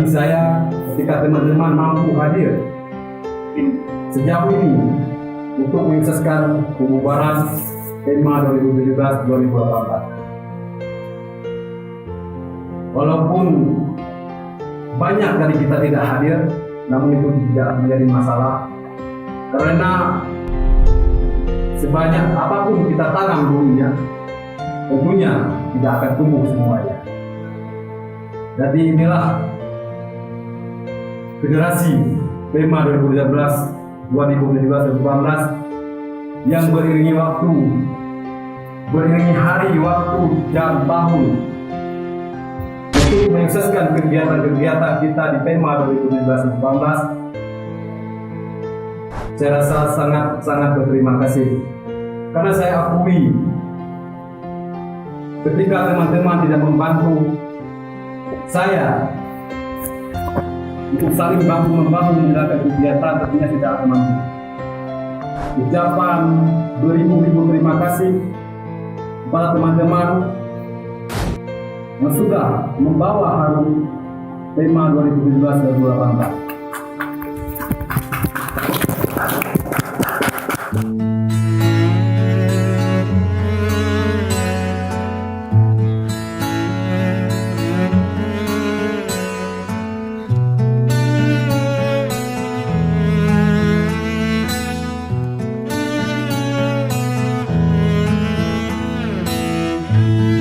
bagi saya ketika teman-teman mampu hadir sejauh ini untuk menyukseskan pembubaran PEMA 2017-2018. Walaupun banyak dari kita tidak hadir, namun itu tidak menjadi masalah, karena sebanyak apapun kita tanam dulunya, tentunya tidak akan tumbuh semuanya. Jadi inilah Federasi PEMA 2017-2018 yang beriringi waktu, beriringi hari, waktu, jam, tahun untuk menyukseskan kegiatan-kegiatan kita di PEMA 2017-2018. Saya rasa sangat berterima kasih, karena saya akui ketika teman-teman tidak membantu saya untuk saling bahu-membahu menjalankan kegiatan, tentunya tidak akan mampu. Ucapan beribu-ribu terima kasih kepada teman-teman yang sudah membawa harum PEMA 2017-2018.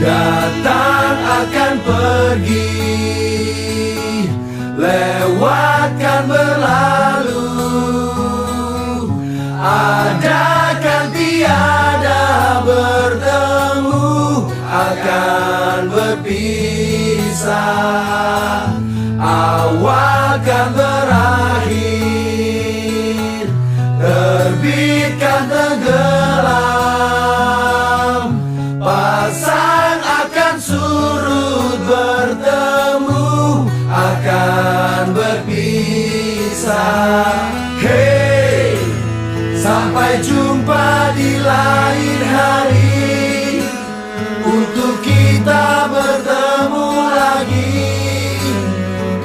Datang akan pergi, lewatkan berlalu, ada kan tiada bertemu, akan berpisah, awal kan berakhir, terbitkan tenggelam, pasang akan surut, bertemu akan berpisah. Hey, sampai jumpa di lain hari, untuk kita bertemu lagi.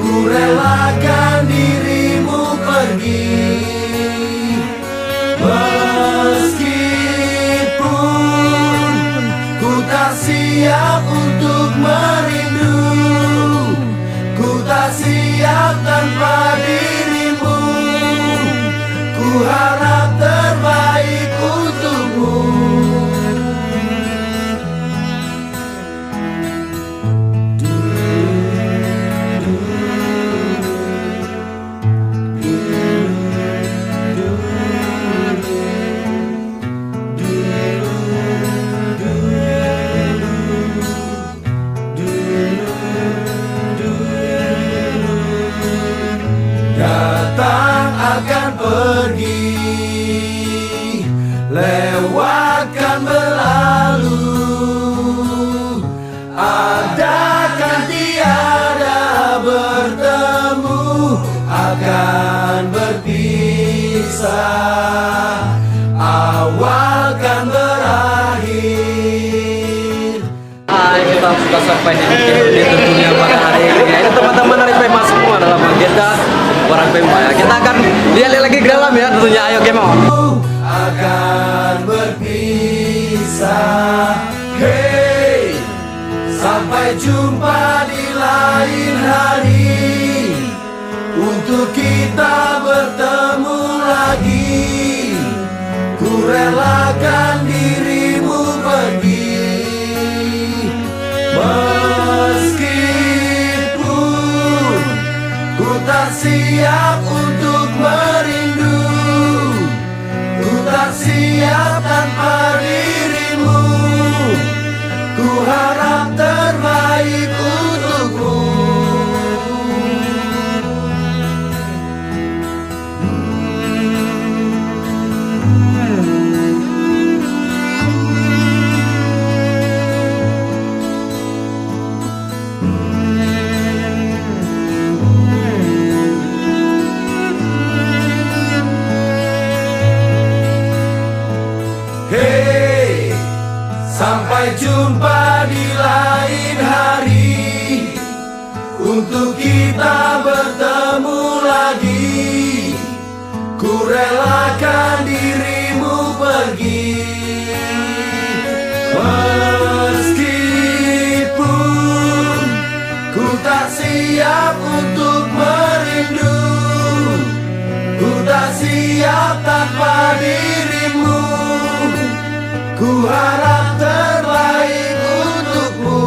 Ku relakan dirimu pergi, meskipun ku tak siap untuk merindu, ku tak siap tanpa dirimu. Ku harap terbaik untukmu. Datang akan pergi, lewatkan berlalu, ada kan tiada bertemu, akan berpisah, awal kan berakhir. Kita sudah sampai di tentunya pada hari ini. Ini teman-teman dari PEMA semua dalam agenda orang PEMA ya. Kita akan lihat lagi ke dalam ya tentunya. Ayo Kemo. Akan berpisah. Hey, sampai jumpa di lain hari, untuk kita bertemu lagi. Ku relakan dirimu pergi, meskipun ku tak siap untuk merindu, ku tak siap tanpa dirimu. Ku harap terbaik untukmu. Hey, sampai jumpa di lain hari, untuk kita bertemu lagi. Ku relakan dirimu pergi, meskipun ku tak siap untuk merindu. Ku tak siap tanpa dirimu. Ku harap terbaik untukmu.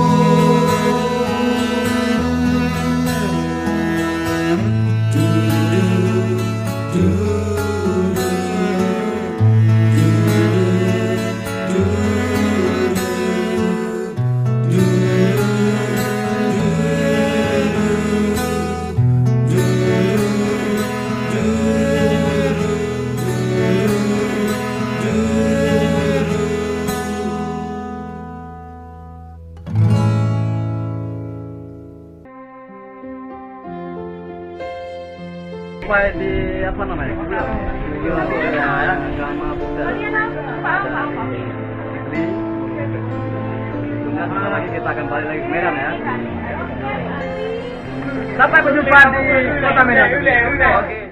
Sampai di apa namanya? Ya, agama Buddha. Sebentar lagi kita akan balik lagi ke Medan ya. Sampai berjumpa di kota Medan. Oke.